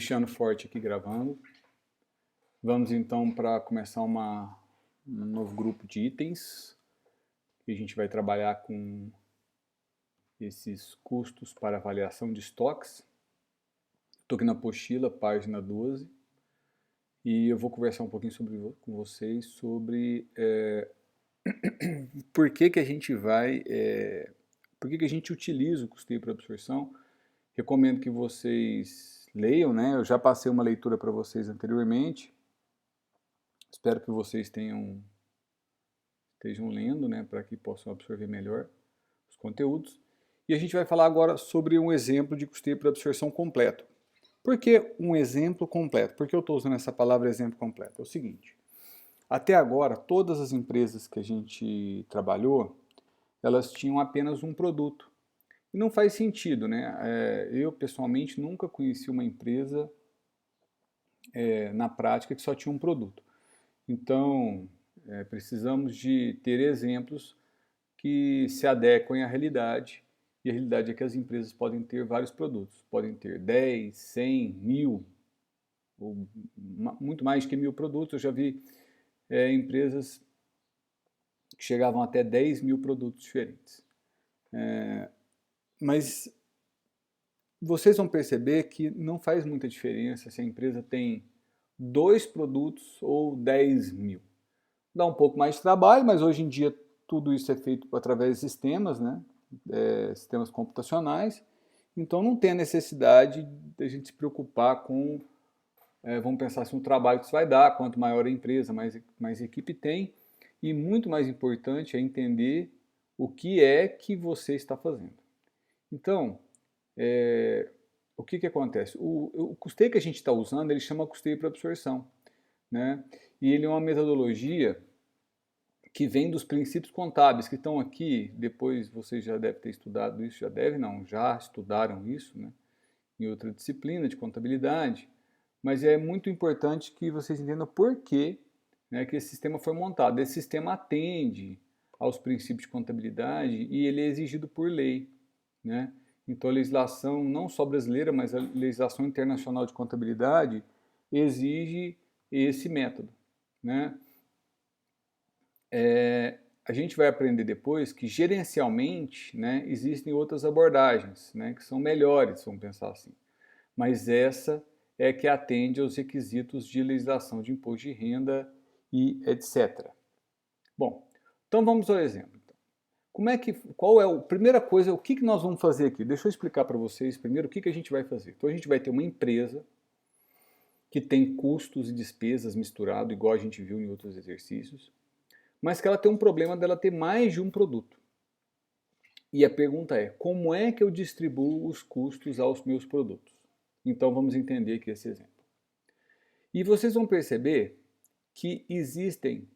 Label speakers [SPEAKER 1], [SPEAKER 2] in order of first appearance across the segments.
[SPEAKER 1] Cristiano Forte aqui gravando. Vamos então para começar um novo grupo de itens que a gente vai trabalhar com esses custos para avaliação de estoques. Estou aqui na apostila, página 12, e eu vou conversar um pouquinho com vocês sobre por que a gente por que a gente utiliza o custeio por absorção. Recomendo que vocês leiam, né? Eu já passei uma leitura para vocês anteriormente. Espero que vocês estejam lendo, né, para que possam absorver melhor os conteúdos. E a gente vai falar agora sobre um exemplo de custeio por absorção completo. Por que um exemplo completo? Por que eu estou usando essa palavra exemplo completo? É o seguinte, até agora, todas as empresas que a gente trabalhou, elas tinham apenas um produto. E não faz sentido, né? Eu, pessoalmente, nunca conheci uma empresa na prática que só tinha um produto. Então, precisamos de ter exemplos que se adequem à realidade, e a realidade é que as empresas podem ter vários produtos, podem ter 10, 100, 1000, ou muito mais que 1000 produtos. Eu já vi empresas que chegavam até 10.000 produtos diferentes. Mas vocês vão perceber que não faz muita diferença se a empresa tem 2 produtos ou 10.000. Dá um pouco mais de trabalho, mas hoje em dia tudo isso é feito através de sistemas, né? Sistemas computacionais. Então não tem a necessidade de a gente se preocupar com, vamos pensar assim, o trabalho que isso vai dar, quanto maior a empresa, mais equipe tem. E muito mais importante é entender o que é que você está fazendo. Então, o que acontece? O custeio que a gente está usando, ele chama custeio por absorção, né? E ele é uma metodologia que vem dos princípios contábeis, que estão aqui. Depois vocês já devem ter estudado isso, já estudaram isso, né, em outra disciplina de contabilidade, mas é muito importante que vocês entendam por que, né, que esse sistema foi montado. Esse sistema atende aos princípios de contabilidade e ele é exigido por lei, né? Então a legislação, não só brasileira, mas a legislação internacional de contabilidade exige esse método, né? A gente vai aprender depois que gerencialmente, né, existem outras abordagens, né, que são melhores, vamos pensar assim. Mas essa é que atende aos requisitos de legislação de imposto de renda e etc. Bom, então vamos ao exemplo. Qual é a primeira coisa, o que nós vamos fazer aqui? Deixa eu explicar para vocês primeiro o que a gente vai fazer. Então a gente vai ter uma empresa que tem custos e despesas misturados, igual a gente viu em outros exercícios, mas que ela tem um problema dela ter mais de um produto. E a pergunta é, como é que eu distribuo os custos aos meus produtos? Então vamos entender aqui esse exemplo. E vocês vão perceber que existem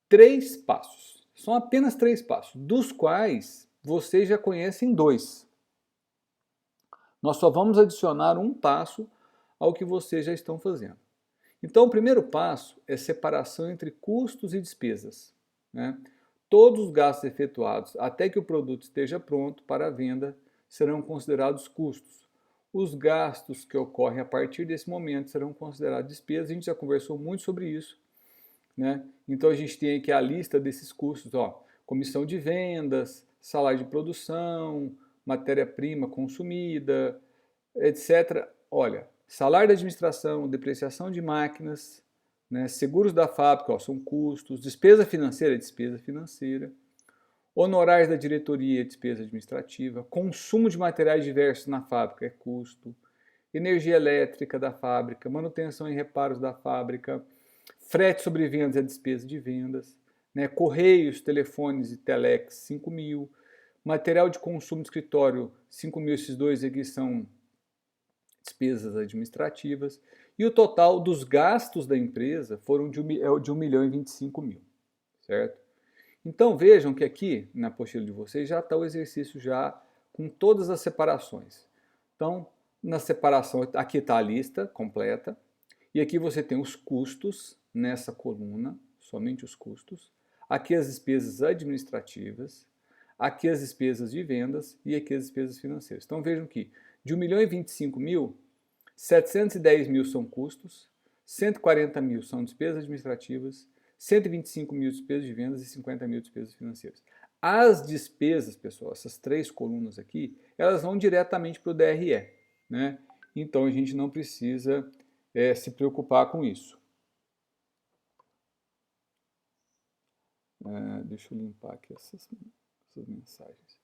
[SPEAKER 1] 3 passos. São apenas 3 passos, dos quais vocês já conhecem 2. Nós só vamos adicionar um passo ao que vocês já estão fazendo. Então o primeiro passo é separação entre custos e despesas, né? Todos os gastos efetuados até que o produto esteja pronto para a venda serão considerados custos. Os gastos que ocorrem a partir desse momento serão considerados despesas. A gente já conversou muito sobre isso, né? Então a gente tem aqui a lista desses custos, ó, comissão de vendas, salário de produção, matéria-prima consumida, etc. Olha, salário da administração, depreciação de máquinas, né, seguros da fábrica, ó, são custos, despesa financeira, honorários da diretoria, despesa administrativa, consumo de materiais diversos na fábrica é custo, energia elétrica da fábrica, manutenção e reparos da fábrica, frete sobre vendas é despesa de vendas, né, correios, telefones e telex 5.000, material de consumo de escritório 5.000, esses dois aqui são despesas administrativas, e o total dos gastos da empresa foram de 1.025.000, certo? Então vejam que aqui na apostila de vocês já está o exercício já com todas as separações. Então, na separação, aqui está a lista completa, e aqui você tem os custos nessa coluna, somente os custos, aqui as despesas administrativas, aqui as despesas de vendas e aqui as despesas financeiras. Então vejam que de 1.025.000, 710 mil são custos, 140 mil são despesas administrativas, 125 mil despesas de vendas e 50 mil despesas financeiras. As despesas, pessoal, essas três colunas aqui, elas vão diretamente para o DRE, né? Então a gente não precisa se preocupar com isso. Deixa eu limpar aqui essas mensagens.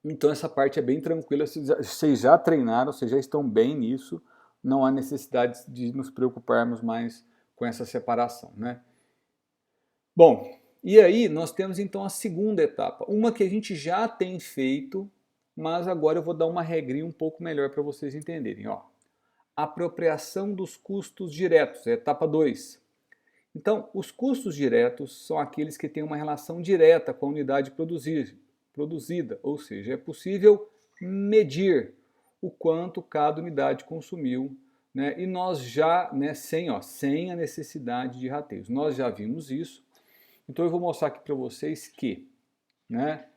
[SPEAKER 1] Então essa parte é bem tranquila, vocês já treinaram, vocês já estão bem nisso, não há necessidade de nos preocuparmos mais com essa separação, né? Bom, e aí nós temos então a segunda etapa, uma que a gente já tem feito, mas agora eu vou dar uma regrinha um pouco melhor para vocês entenderem. Ó. Apropriação dos custos diretos, é a etapa 2. Então, os custos diretos são aqueles que têm uma relação direta com a unidade produzida, ou seja, é possível medir o quanto cada unidade consumiu, né? E nós já, né, sem a necessidade de rateios, nós já vimos isso. Então eu vou mostrar aqui para vocês que, né,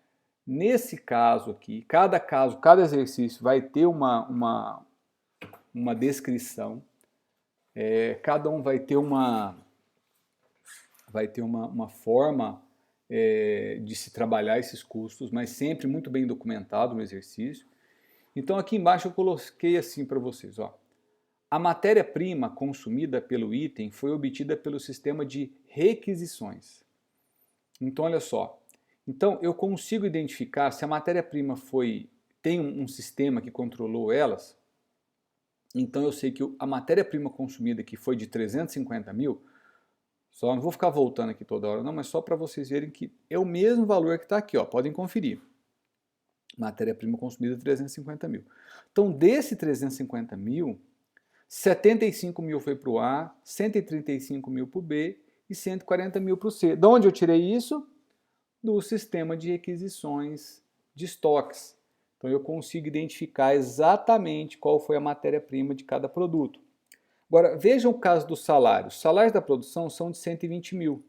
[SPEAKER 1] nesse caso aqui, cada exercício vai ter uma descrição, cada um vai ter uma forma de se trabalhar esses custos, mas sempre muito bem documentado no exercício. Então aqui embaixo eu coloquei assim para vocês, ó. A matéria-prima consumida pelo item foi obtida pelo sistema de requisições. Então olha só, então eu consigo identificar se a matéria-prima tem um sistema que controlou elas, então eu sei que a matéria-prima consumida aqui foi de 350 mil, só não vou ficar voltando aqui toda hora não, mas só para vocês verem que é o mesmo valor que está aqui, ó, podem conferir. Matéria-prima consumida 350 mil. Então desse 350 mil, 75 mil foi para o A, 135 mil para o B e 140 mil para o C. De onde eu tirei isso? Do sistema de requisições de estoques. Então eu consigo identificar exatamente qual foi a matéria-prima de cada produto. Agora, vejam o caso dos salários. Os salários da produção são de 120 mil,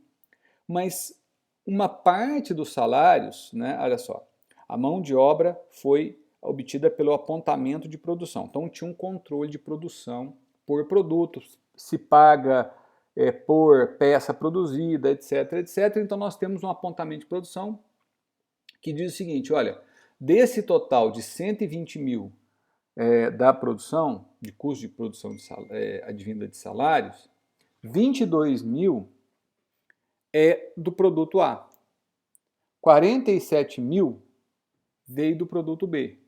[SPEAKER 1] mas uma parte dos salários, né, olha só, a mão de obra foi obtida pelo apontamento de produção. Então tinha um controle de produção por produto, se paga por peça produzida, etc, etc. Então nós temos um apontamento de produção que diz o seguinte, olha, desse total de 120 mil da produção, de custo de produção advinda de salários, 22 mil é do produto A, 47 mil veio do produto B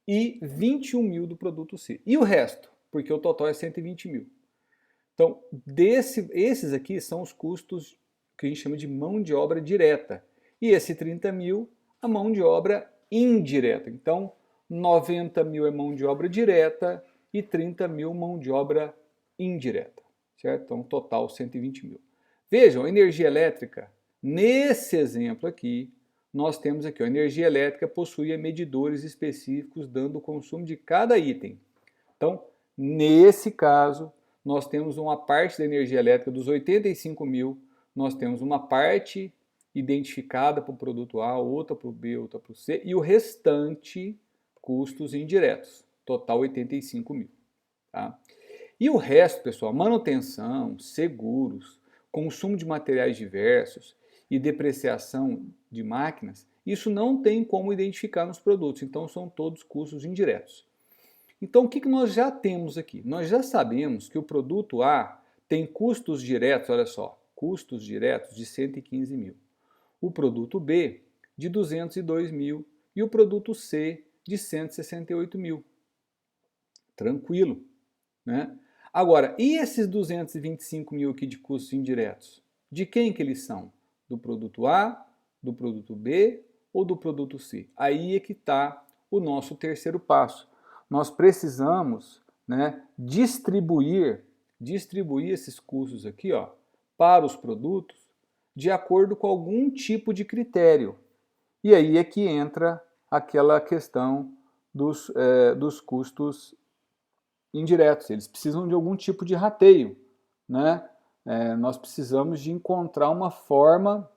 [SPEAKER 1] e 21 mil do produto C. E o resto? Porque o total é 120 mil. Então, esses aqui são os custos que a gente chama de mão de obra direta. E esse 30 mil, a mão de obra indireta. Então, 90 mil é mão de obra direta e 30 mil mão de obra indireta, certo? Então, total 120 mil. Vejam, a energia elétrica, nesse exemplo aqui, nós temos aqui, a energia elétrica possuía medidores específicos dando o consumo de cada item. Então, nesse caso, nós temos uma parte da energia elétrica dos 85 mil, nós temos uma parte identificada para o produto A, outra para o B, outra para o C, e o restante custos indiretos, total 85 mil. Tá? E o resto, pessoal, manutenção, seguros, consumo de materiais diversos e depreciação de máquinas, isso não tem como identificar nos produtos, então são todos custos indiretos. Então o que nós já temos aqui? Nós já sabemos que o produto A tem custos diretos, olha só, custos diretos de 115 mil. O produto B de 202 mil e o produto C de 168 mil. Tranquilo, né? Agora, e esses 225 mil aqui de custos indiretos? De quem que eles são? Do produto A, do produto B ou do produto C? Aí é que está o nosso terceiro passo. Nós precisamos, né, distribuir esses custos aqui, ó, para os produtos de acordo com algum tipo de critério. E aí é que entra aquela questão dos custos indiretos. Eles precisam de algum tipo de rateio, né? Nós precisamos de encontrar uma forma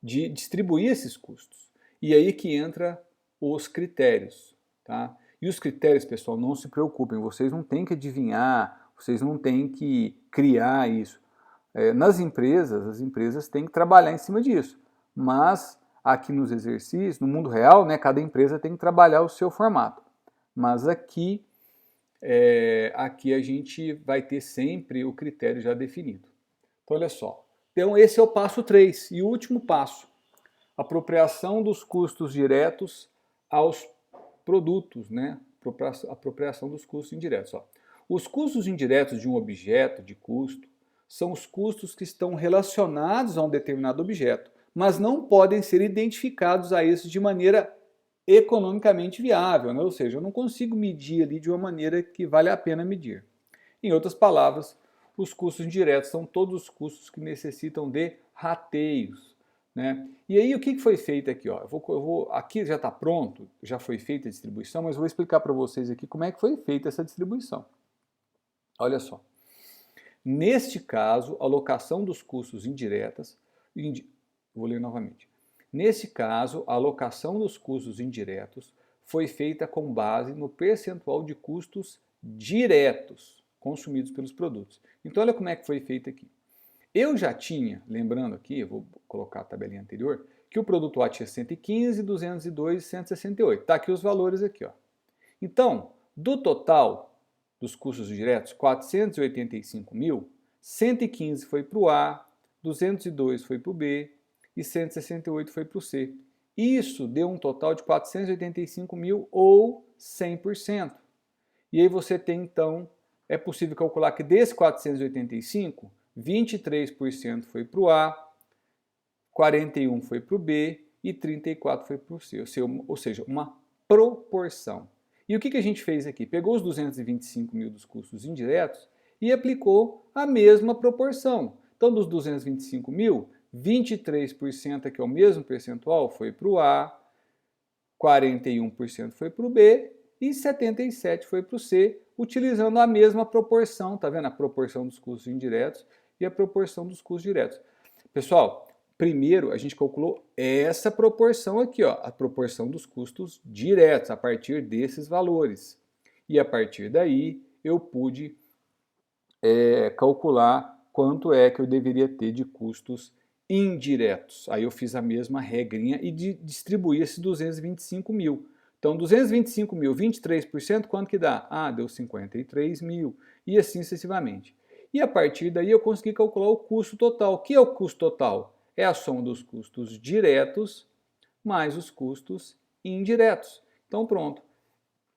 [SPEAKER 1] de distribuir esses custos. E aí que entra os critérios, tá? E os critérios, pessoal, não se preocupem, vocês não têm que adivinhar, vocês não têm que criar isso. Nas empresas, as empresas têm que trabalhar em cima disso, mas aqui nos exercícios, no mundo real, né, cada empresa tem que trabalhar o seu formato. Mas aqui a gente vai ter sempre o critério já definido. Então, olha só. Então, esse é o passo 3 e o último passo. Apropriação dos custos diretos aos produtos, né? Apropriação dos custos indiretos. Ó. Os custos indiretos de um objeto de custo são os custos que estão relacionados a um determinado objeto, mas não podem ser identificados a esses de maneira economicamente viável, né? Ou seja, eu não consigo medir ali de uma maneira que vale a pena medir. Em outras palavras, os custos indiretos são todos os custos que necessitam de rateios, né? E aí o que foi feito aqui? Ó? Aqui já está pronto, já foi feita a distribuição, mas vou explicar para vocês aqui como é que foi feita essa distribuição. Olha só. Neste caso, a alocação dos custos indiretos, vou ler novamente. Nesse caso, a alocação dos custos indiretos foi feita com base no percentual de custos diretos consumidos pelos produtos. Então, olha como é que foi feito aqui. Eu já tinha, lembrando aqui, eu vou colocar a tabelinha anterior, que o produto A tinha 115, 202 e 168. Está aqui os valores aqui, ó. Então, do total dos custos diretos, 485 mil, 115 foi para o A, 202 foi para o B e 168 foi para o C. Isso deu um total de 485 mil ou 100%. E aí você tem, então, é possível calcular que desse 485, 23% foi para o A, 41% foi para o B e 34% foi para o C. Ou seja, uma proporção. E o que a gente fez aqui? Pegou os 225 mil dos custos indiretos e aplicou a mesma proporção. Então, dos 225 mil, 23%, que é o mesmo percentual, foi para o A, 41% foi para o B e 77% foi para o C, utilizando a mesma proporção, tá vendo? A proporção dos custos indiretos e a proporção dos custos diretos. Pessoal, primeiro a gente calculou essa proporção aqui, ó, a proporção dos custos diretos, a partir desses valores. E a partir daí eu pude calcular quanto é que eu deveria ter de custos indiretos. Aí eu fiz a mesma regrinha e distribuí esses 225 mil. Então, 225 mil, 23%, quanto que dá? Ah, deu 53 mil. E assim sucessivamente. E a partir daí eu consegui calcular o custo total. O que é o custo total? É a soma dos custos diretos mais os custos indiretos. Então, pronto.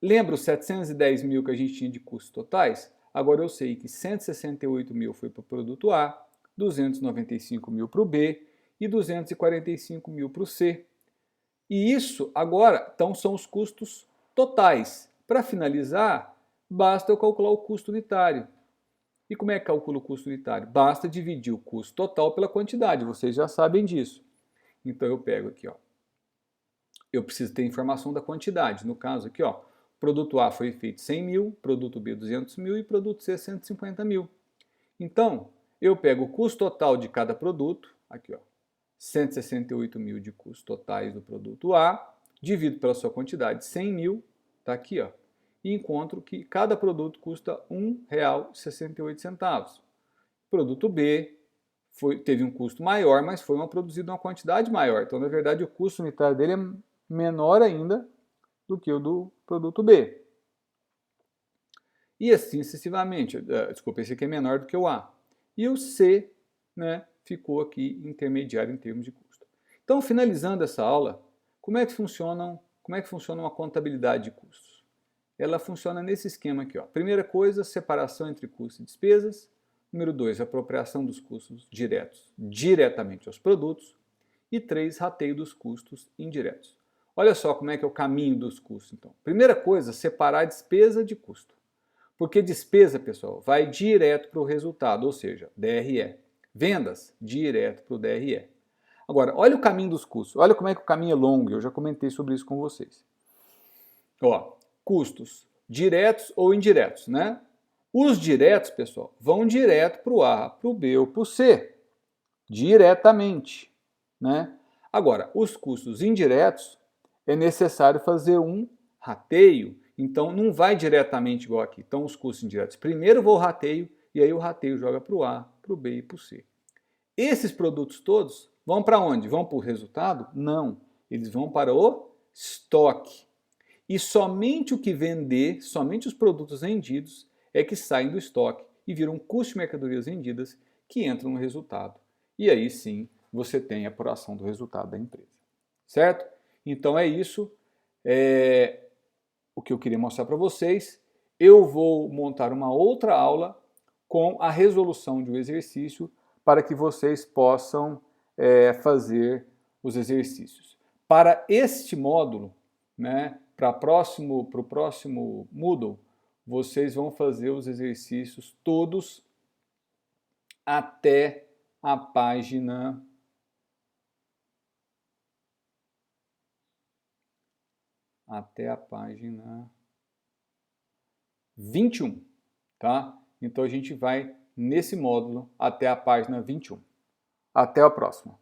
[SPEAKER 1] Lembra os 710 mil que a gente tinha de custos totais? Agora eu sei que 168 mil foi para o produto A, 295 mil para o B e 245 mil para o C. E isso agora, então, são os custos totais. Para finalizar, basta eu calcular o custo unitário. E como é que calcula o custo unitário? Basta dividir o custo total pela quantidade, vocês já sabem disso. Então eu pego aqui, ó. Eu preciso ter informação da quantidade. No caso aqui, ó, produto A foi feito 100 mil, produto B 200 mil e produto C 150 mil. Então, eu pego o custo total de cada produto, aqui ó, 168 mil de custos totais do produto A, divido pela sua quantidade, 100 mil, tá aqui ó, e encontro que cada produto custa R$ 1,68. Produto B teve um custo maior, mas foi produzido uma quantidade maior. Então, na verdade, o custo unitário dele é menor ainda do que o do produto B. E assim sucessivamente. Desculpa, esse aqui é menor do que o A. E o C, né, ficou aqui intermediário em termos de custo. Então, finalizando essa aula, como é que funciona uma contabilidade de custos? Ela funciona nesse esquema aqui. Ó. Primeira coisa, separação entre custos e despesas. Número 2, apropriação dos custos diretos diretamente aos produtos. E 3, rateio dos custos indiretos. Olha só como é que é o caminho dos custos, então. Primeira coisa, separar despesa de custo. Porque despesa, pessoal, vai direto para o resultado, ou seja, DRE. Vendas, direto para o DRE. Agora, olha o caminho dos custos. Olha como é que o caminho é longo, eu já comentei sobre isso com vocês. Ó, custos diretos ou indiretos, né? Os diretos, pessoal, vão direto para o A, para o B ou para o C. Diretamente, né? Agora, os custos indiretos é necessário fazer um rateio. Então, não vai diretamente igual aqui. Então, os custos indiretos. Primeiro vou o rateio, e aí o rateio joga para o A, para o B e para o C. Esses produtos todos vão para onde? Vão para o resultado? Não. Eles vão para o estoque. E somente o que vender, somente os produtos vendidos, é que saem do estoque e viram um custo de mercadorias vendidas que entram no resultado. E aí sim você tem a apuração do resultado da empresa. Certo? Então é isso. O que eu queria mostrar para vocês. Eu vou montar uma outra aula com a resolução de um exercício para que vocês possam fazer os exercícios. Para este módulo, né, para o próximo Moodle, vocês vão fazer os exercícios todos até a página 21, tá? Então a gente vai nesse módulo até a página 21. Até a próxima.